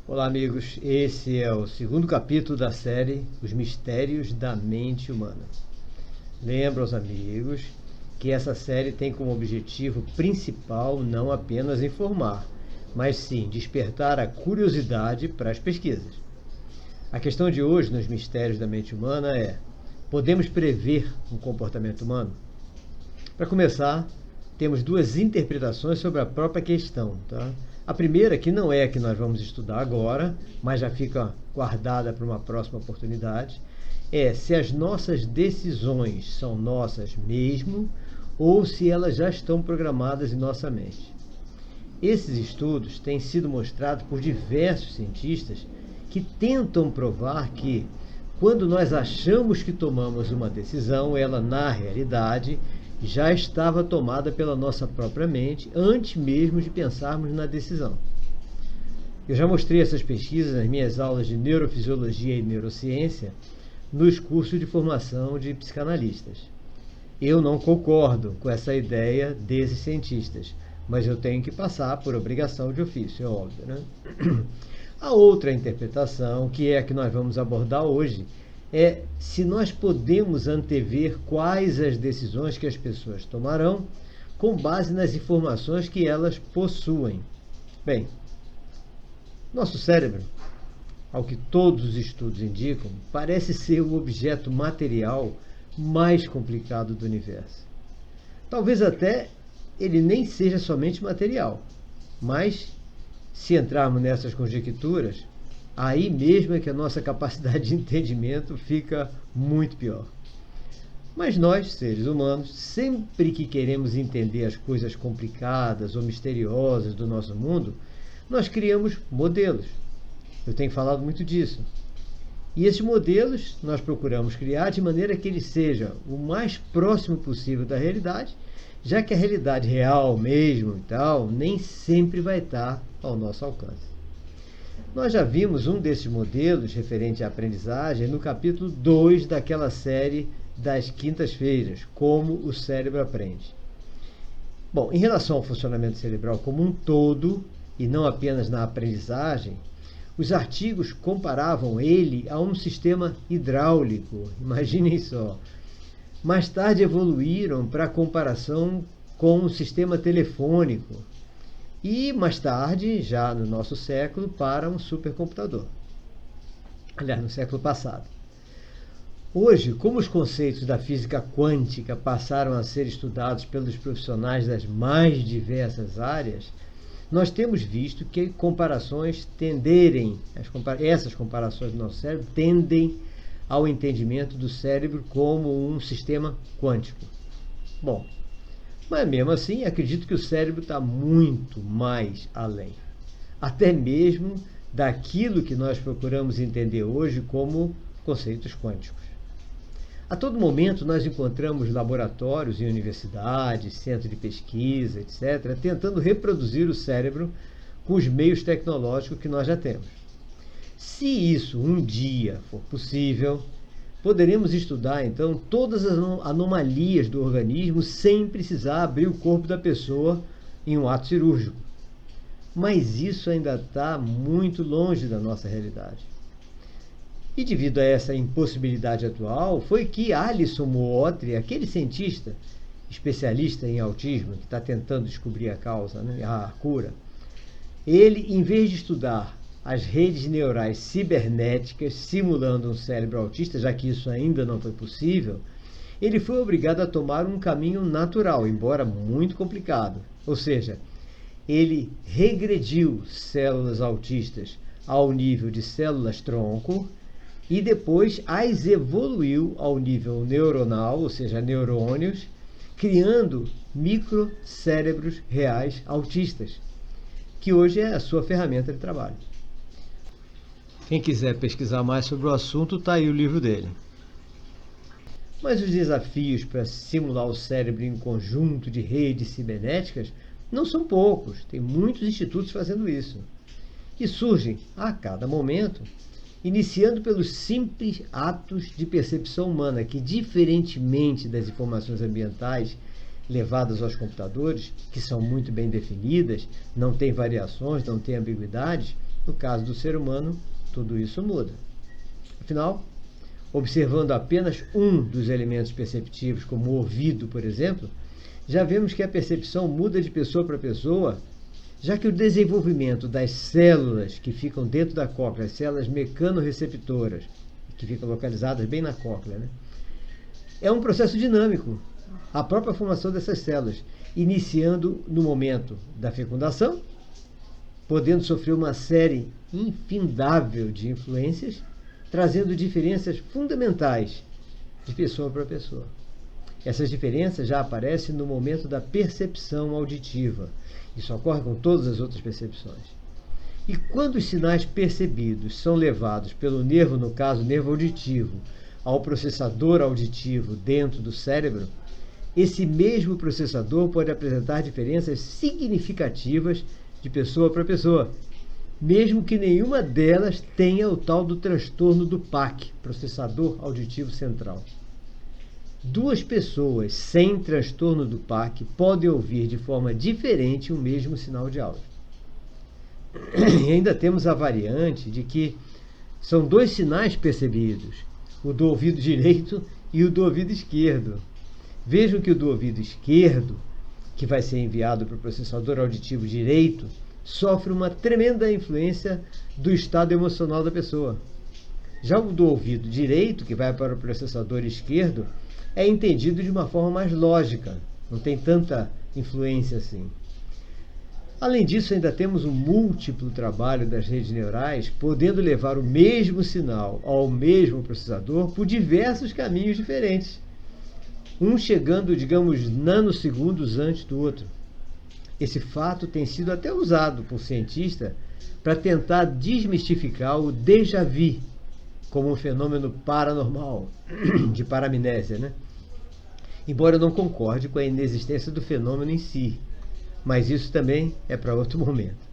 Olá, amigos. Esse é o segundo capítulo da série Os Mistérios da Mente Humana. Lembro aos amigos que essa série tem como objetivo principal não apenas informar, mas sim despertar a curiosidade para as pesquisas. A questão de hoje nos Mistérios da Mente Humana é: podemos prever o comportamento humano? Para começar, temos duas interpretações sobre a própria questão, tá? A primeira, que não é a que nós vamos estudar agora, mas já fica guardada para uma próxima oportunidade, é se as nossas decisões são nossas mesmo ou se elas já estão programadas em nossa mente. Esses estudos têm sido mostrados por diversos cientistas que tentam provar que, quando nós achamos que tomamos uma decisão, ela, na realidade, já estava tomada pela nossa própria mente antes mesmo de pensarmos na decisão. Eu já mostrei essas pesquisas nas minhas aulas de neurofisiologia e neurociência nos cursos de formação de psicanalistas. Eu não concordo com essa ideia desses cientistas, mas eu tenho que passar por obrigação de ofício, é óbvio, né? A outra interpretação, que é a que nós vamos abordar hoje, é se nós podemos antever quais as decisões que as pessoas tomarão com base nas informações que elas possuem. Bem, nosso cérebro, ao que todos os estudos indicam, parece ser o objeto material mais complicado do universo. Talvez até ele nem seja somente material, mas, se entrarmos nessas conjecturas, aí mesmo é que a nossa capacidade de entendimento fica muito pior. Mas nós, seres humanos, sempre que queremos entender as coisas complicadas ou misteriosas do nosso mundo, nós criamos modelos. Eu tenho falado muito disso. E esses modelos nós procuramos criar de maneira que ele seja o mais próximo possível da realidade, já que a realidade real mesmo e tal, nem sempre vai estar ao nosso alcance. Nós já vimos um desses modelos referente à aprendizagem no capítulo 2 daquela série das quintas-feiras, Como o Cérebro Aprende. Bom, em relação ao funcionamento cerebral como um todo, e não apenas na aprendizagem, os artigos comparavam ele a um sistema hidráulico, imaginem só. Mais tarde evoluíram para a comparação com um sistema telefônico, e mais tarde, já no nosso século, para um supercomputador. Aliás, no século passado. Hoje, como os conceitos da física quântica passaram a ser estudados pelos profissionais das mais diversas áreas, nós temos visto que essas comparações do nosso cérebro tendem ao entendimento do cérebro como um sistema quântico. Bom, mas mesmo assim, acredito que o cérebro está muito mais além. Até mesmo daquilo que nós procuramos entender hoje como conceitos quânticos. A todo momento nós encontramos laboratórios em universidades, centros de pesquisa, etc., tentando reproduzir o cérebro com os meios tecnológicos que nós já temos. Se isso um dia for possível, poderemos estudar, então, todas as anomalias do organismo sem precisar abrir o corpo da pessoa em um ato cirúrgico. Mas isso ainda está muito longe da nossa realidade. E devido a essa impossibilidade atual, foi que Alison Mootri, aquele cientista especialista em autismo, que está tentando descobrir a causa, né, a cura, ele, em vez de estudar as redes neurais cibernéticas simulando um cérebro autista, já que isso ainda não foi possível, ele foi obrigado a tomar um caminho natural, embora muito complicado. Ou seja, ele regrediu células autistas ao nível de células-tronco e depois as evoluiu ao nível neuronal, ou seja, neurônios, criando microcérebros reais autistas, que hoje é a sua ferramenta de trabalho. Quem quiser pesquisar mais sobre o assunto, está aí o livro dele. Mas os desafios para simular o cérebro em um conjunto de redes cibernéticas não são poucos. Tem muitos institutos fazendo isso. E surgem, a cada momento, iniciando pelos simples atos de percepção humana, que, diferentemente das informações ambientais levadas aos computadores, que são muito bem definidas, não tem variações, não tem ambiguidades, No caso do ser humano, tudo isso muda. Afinal, observando apenas um dos elementos perceptivos, como o ouvido, por exemplo, já vemos que a percepção muda de pessoa para pessoa, já que o desenvolvimento das células que ficam dentro da cóclea, as células mecanorreceptoras, que ficam localizadas bem na cóclea, né, é um processo dinâmico. A própria formação dessas células, iniciando no momento da fecundação, podendo sofrer uma série infindável de influências, trazendo diferenças fundamentais de pessoa para pessoa. Essas diferenças já aparecem no momento da percepção auditiva. Isso ocorre com todas as outras percepções. E quando os sinais percebidos são levados pelo nervo, no caso, nervo auditivo, ao processador auditivo dentro do cérebro, esse mesmo processador pode apresentar diferenças significativas de pessoa para pessoa, mesmo que nenhuma delas tenha o tal do transtorno do PAC, processador auditivo central. Duas pessoas sem transtorno do PAC podem ouvir de forma diferente o mesmo sinal de áudio. E ainda temos a variante de que são dois sinais percebidos, o do ouvido direito e o do ouvido esquerdo. Vejam que o do ouvido esquerdo, que vai ser enviado para o processador auditivo direito, sofre uma tremenda influência do estado emocional da pessoa. Já o do ouvido direito, que vai para o processador esquerdo, é entendido de uma forma mais lógica, não tem tanta influência assim. Além disso, ainda temos um múltiplo trabalho das redes neurais, podendo levar o mesmo sinal ao mesmo processador por diversos caminhos diferentes, um chegando, digamos, nanosegundos antes do outro. Esse fato tem sido até usado por cientistas para tentar desmistificar o déjà vu como um fenômeno paranormal, de paramnésia, né? Embora eu não concorde com a inexistência do fenômeno em si, mas isso também é para outro momento.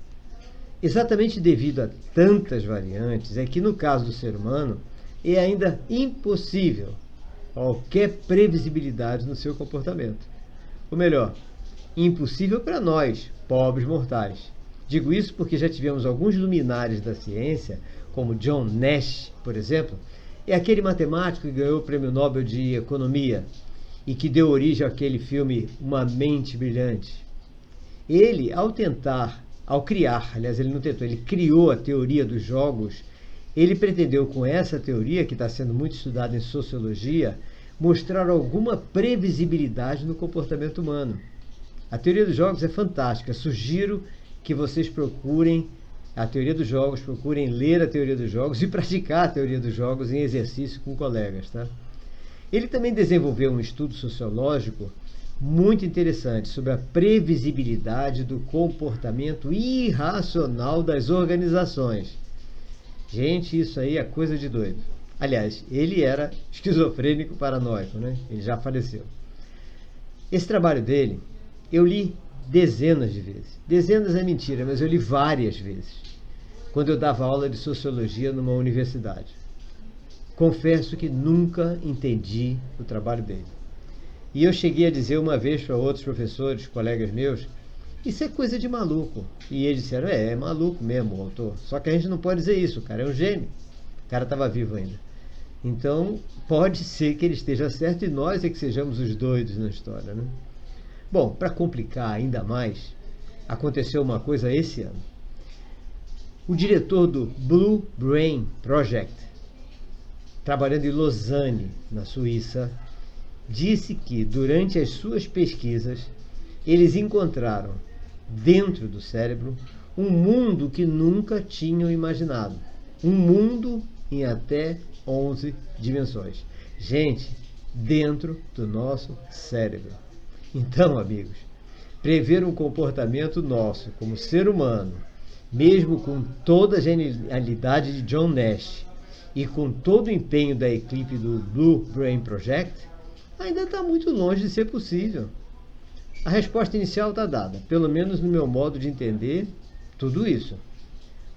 Exatamente devido a tantas variantes, é que no caso do ser humano é ainda impossível qualquer previsibilidade no seu comportamento. Ou melhor, impossível para nós, pobres mortais. Digo isso porque já tivemos alguns luminares da ciência, como John Nash, por exemplo, é aquele matemático que ganhou o Prêmio Nobel de Economia e que deu origem àquele filme Uma Mente Brilhante. Ele, ele criou a teoria dos jogos. Ele pretendeu, com essa teoria, que está sendo muito estudada em sociologia, mostrar alguma previsibilidade no comportamento humano. A teoria dos jogos é fantástica. Sugiro que vocês procurem a teoria dos jogos, procurem ler a teoria dos jogos e praticar a teoria dos jogos em exercício com colegas, tá? Ele também desenvolveu um estudo sociológico muito interessante sobre a previsibilidade do comportamento irracional das organizações. Gente, isso aí é coisa de doido. Aliás, ele era esquizofrênico paranoico, né? Ele já faleceu. Esse trabalho dele, eu li dezenas de vezes. Dezenas é mentira, mas eu li várias vezes, quando eu dava aula de sociologia numa universidade. Confesso que nunca entendi o trabalho dele. E eu cheguei a dizer uma vez para outros professores, colegas meus, isso é coisa de maluco. E eles disseram, é maluco mesmo o autor. Só que a gente não pode dizer isso, o cara é um gênio. O cara estava vivo ainda. Então, pode ser que ele esteja certo e nós é que sejamos os doidos na história, né? Bom, para complicar ainda mais, aconteceu uma coisa esse ano. O diretor do Blue Brain Project, trabalhando em Lausanne, na Suíça, disse que, durante as suas pesquisas, eles encontraram, dentro do cérebro, um mundo que nunca tinham imaginado. Um mundo em até 11 dimensões. Gente, dentro do nosso cérebro. Então, amigos, prever um comportamento nosso como ser humano, mesmo com toda a genialidade de John Nash e com todo o empenho da equipe do Blue Brain Project, ainda está muito longe de ser possível. A resposta inicial está dada, pelo menos no meu modo de entender tudo isso.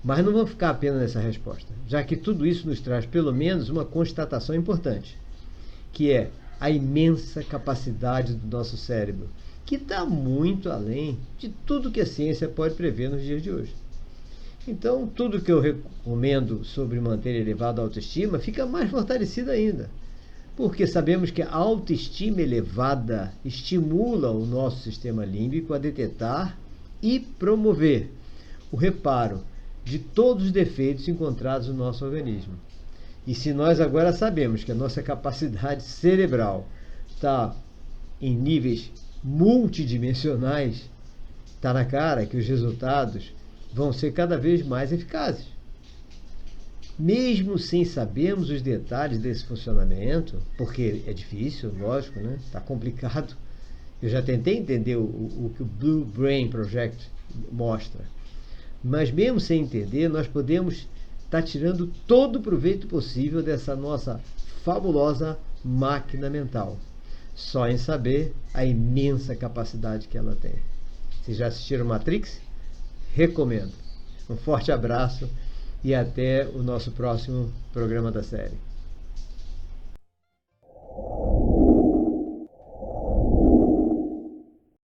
Mas não vou ficar apenas nessa resposta, já que tudo isso nos traz pelo menos uma constatação importante, que é a imensa capacidade do nosso cérebro, que está muito além de tudo que a ciência pode prever nos dias de hoje. Então, tudo que eu recomendo sobre manter elevada autoestima fica mais fortalecido ainda. Porque sabemos que a autoestima elevada estimula o nosso sistema límbico a detectar e promover o reparo de todos os defeitos encontrados no nosso organismo. E se nós agora sabemos que a nossa capacidade cerebral está em níveis multidimensionais, está na cara que os resultados vão ser cada vez mais eficazes. Mesmo sem sabermos os detalhes desse funcionamento, porque é difícil, lógico, né? Está complicado. Eu já tentei entender o que o Blue Brain Project mostra. Mas mesmo sem entender, nós podemos estar tirando todo o proveito possível dessa nossa fabulosa máquina mental. Só em saber a imensa capacidade que ela tem. Vocês já assistiram Matrix? Recomendo. Um forte abraço e até o nosso próximo programa da série.